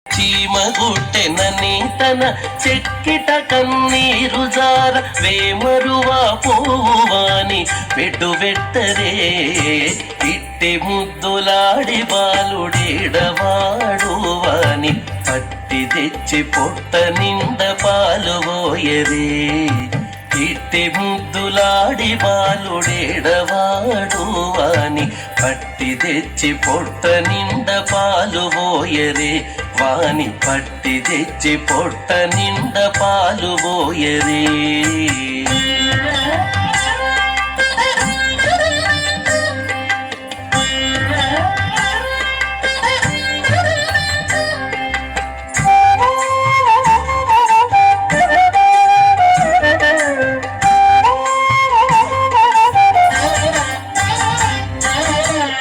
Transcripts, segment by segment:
చీమగుట్టెనని తన చెక్కిట కన్నీరు జార వేమరువా పోవాని పెట్టరే ఇట్టి ముద్దులాడి బాలుడేడవాడువాని పట్టి తెచ్చి పొట్ట నింద పాలు పోయరే ఇట్టి ముద్దులాడి బాలుడేడవాడువాని పట్టి తెచ్చి పొట్ట నింద పాలు పోయరే వాని పట్టి తెచ్చి పొట్ట నింద పాలు పోయరే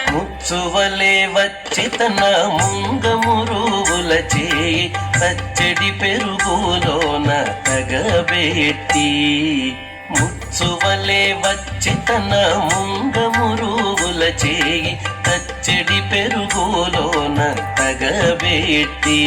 ముచ్చువలే వచ్చి తన ముంగమురువుల చేయి తచ్చడి పెరుగులోన తగబెట్టి ముచ్చువలే వచ్చి తన ముంగమురువుల చేయి తచ్చడి పెరుగులోన తగబెట్టి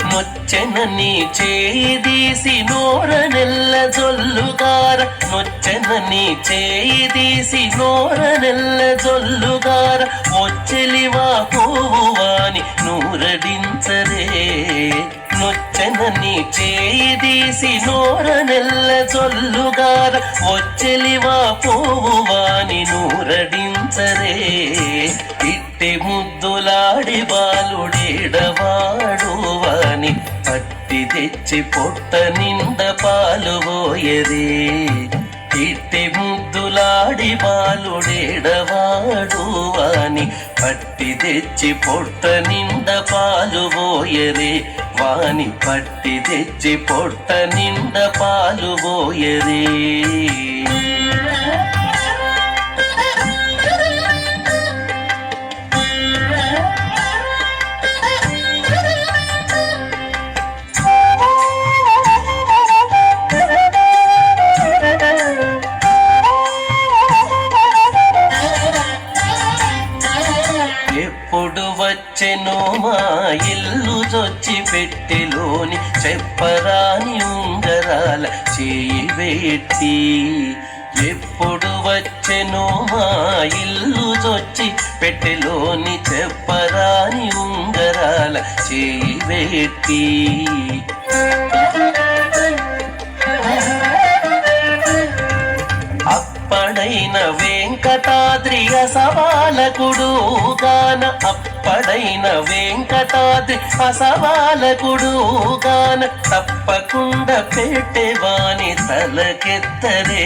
నొచ్చెనని చేయిదీసి నోరనెల్ల జొల్లుగార నొచ్చెనని చేయిదీసి నోరనెల్ల జొల్లుగార వచ్చెలివా పోవాని నూరడించరే నొచ్చెనని చేయిదీసి నోరనెల్ల జొల్లుగార వచ్చెలివా పోవాని నూరడించరే ఇట్టి ముద్దులాడి బాలుడేడవాడువాని పట్టి తెచ్చి పొట్ట నింద పాలు పోయరే ఇట్టి ముద్దులాడి బాలుడేడవాడువాని పట్టి తెచ్చి పొట్ట నింద పాలు పోయరే వాని పట్టి తెచ్చి పొట్ట నింద పాలు పోయరే ఎప్పుడు వచ్చెనో మా ఇల్లు జొచ్చి పెట్టెలోని చెప్పరాని ఉంగరాల చేయి పెట్టి ఎప్పుడు వచ్చెనో మా ఇల్లు జొచ్చి పెట్టెలోని చెప్పరాని ఉంగరాల చేయి పెట్టి అప్పడైన వెంకటాద్రి అసవాలకుడు గాన అప్పడైన వెంకటాద్రి అసవాలకుడు గాన తప్పకుండా పెట్టేవాని తలకెత్తరే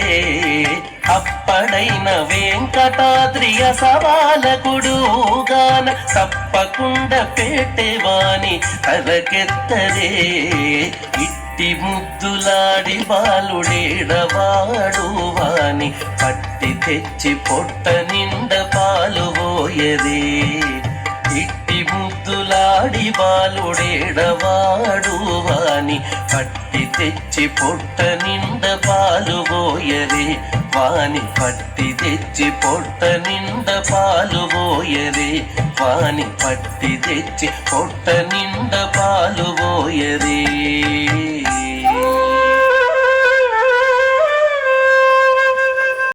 అప్పడైన వెంకటాద్రి అసవాలకుడు గాన తప్పకుండా పెట్టేవాని తలకెత్తరే ఇట్టి ముద్దులాడి బాలుడేడవాడువాని పట్టి తెచ్చి పొట్ట నిండ పాలు పోయరే ఇట్టి ముద్దులాడి బాలుడేడవాడువాని పట్టి తెచ్చి పొట్ట నిండ పాలు పోయరే వాని పట్టి తెచ్చి పొట్ట నిండ పాలు పోయరే వాని పట్టి తెచ్చి పొట్ట నిండ పాలు పోయరే